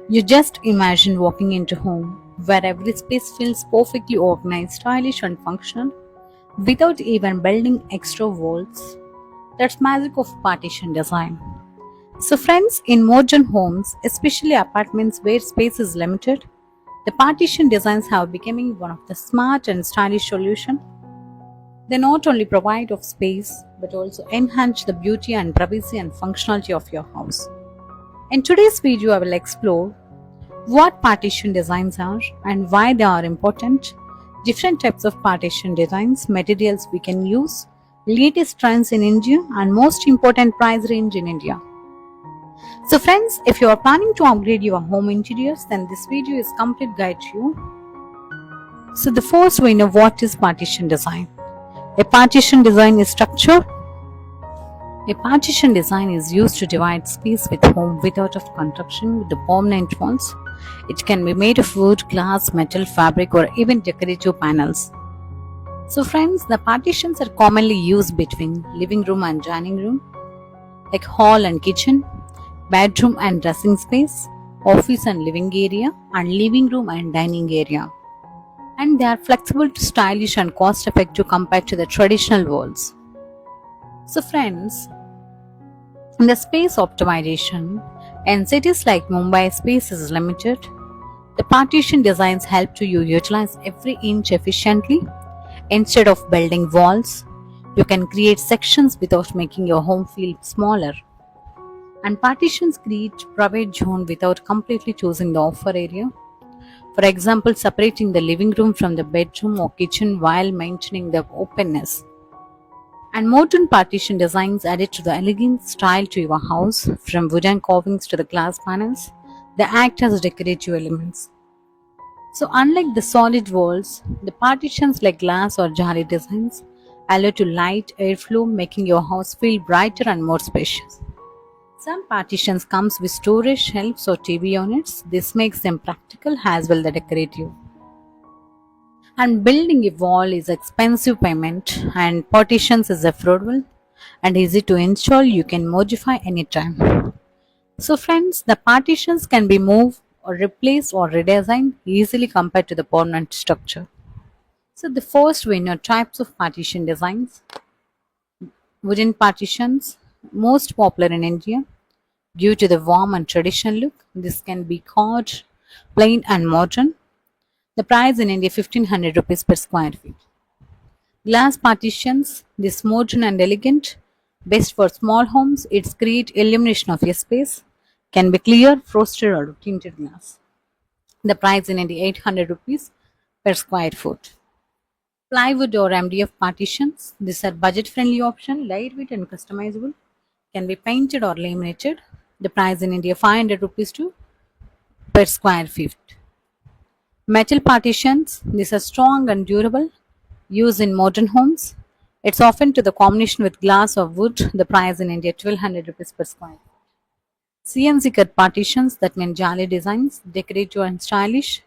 You just imagine walking into a home where every space feels perfectly organized, stylish, and functional without even building extra walls. That's magic of partition design. So, friends, in modern homes, especially apartments where space is limited, the partition designs have becoming one of the smart and stylish solution. They not only provide of space but also enhance the beauty and privacy and functionality of your house. In today's video, I will explore what partition designs are and why they are important, different types of partition designs, materials we can use, latest trends in India, and most important price range in India. So friends, if you are planning to upgrade your home interiors, then this video is complete guide to you. So the first we know what is partition design. A partition design is structure. A partition design is used to divide space with home without of construction with the permanent walls. It can be made of wood, glass, metal, fabric, or even decorative panels. So friends, the partitions are commonly used between living room and dining room, like hall and kitchen, bedroom and dressing space, office and living area, and living room and dining area. And they are flexible to stylish and cost effective compared to the traditional walls. So friends, in the space optimization, in cities like Mumbai space is limited. The partition designs help to you utilize every inch efficiently. Instead of building walls, you can create sections without making your home feel smaller. And partitions create private zone without completely choosing the offer area. For example, separating the living room from the bedroom or kitchen while maintaining the openness. And modern partition designs added to the elegant style to your house, from wooden carvings to the glass panels. They act as decorative elements. So, unlike the solid walls, the partitions like glass or jali designs allow to light airflow, making your house feel brighter and more spacious. Some partitions comes with storage shelves or TV units. This makes them practical as well as decorative. And building a wall is expensive payment and partitions is affordable and easy to install. You can modify anytime. So friends, the partitions can be moved or replaced or redesigned easily compared to the permanent structure. So the first we know types of partition designs. Wooden partitions, most popular in India due to the warm and traditional look. This can be carved, plain and modern. The price in India 1500 rupees per square feet. Glass partitions, this modern and elegant, best for small homes. It's great illumination of your space. Can be clear, frosted or tinted glass. The price in India 800 rupees per square foot. Plywood or MDF partitions. These are budget friendly option, lightweight and customizable. Can be painted or laminated. The price in India 500 rupees to per square feet. Metal partitions. These are strong and durable. Used in modern homes. It's often to the combination with glass or wood. The price in India 1200 rupees per square. CNC cut partitions, that mean jali designs, decorative and stylish,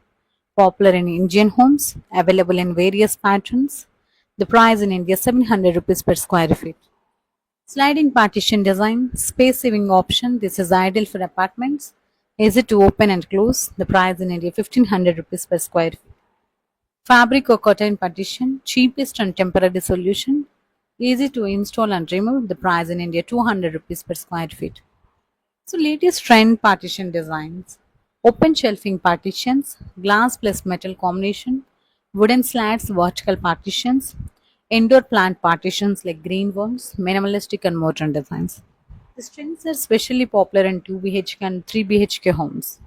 popular in Indian homes, available in various patterns. The price in India 700 rupees per square feet. Sliding partition design, space saving option. This is ideal for apartments. Easy to open and close. The price in India 1500 rupees per square feet. Fabric or cotton partition, cheapest and temporary solution. Easy to install and remove. The price in India 200 rupees per square feet. So latest trend partition designs. Open shelving partitions, glass plus metal combination, wooden slats, vertical partitions, indoor plant partitions like green walls, minimalistic and modern designs. These trends are especially popular in 2 BHK and 3 BHK homes.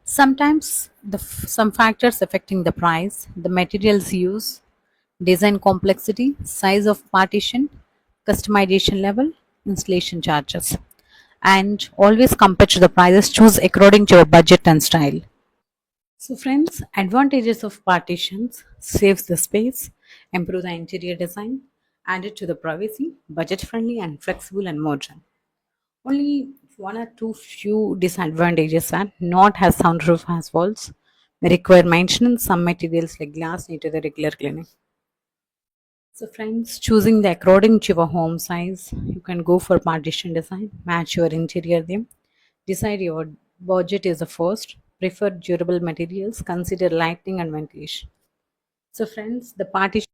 Sometimes some factors affecting the price, the materials used, design complexity, size of partition, customization level, installation charges. And always compare to the prices, choose according to your budget and style. So friends, advantages of partitions: saves the space, improve the interior design, added to the privacy, budget friendly and flexible and modern. Only one or two few disadvantages are not has soundproof as walls, may require maintenance. Some materials like glass need to the regular cleaning. So friends, choosing the according to your home size, you can go for partition design, match your interior theme, decide your Budget is the first. Prefer durable materials. Consider lighting and ventilation. So, friends, the partition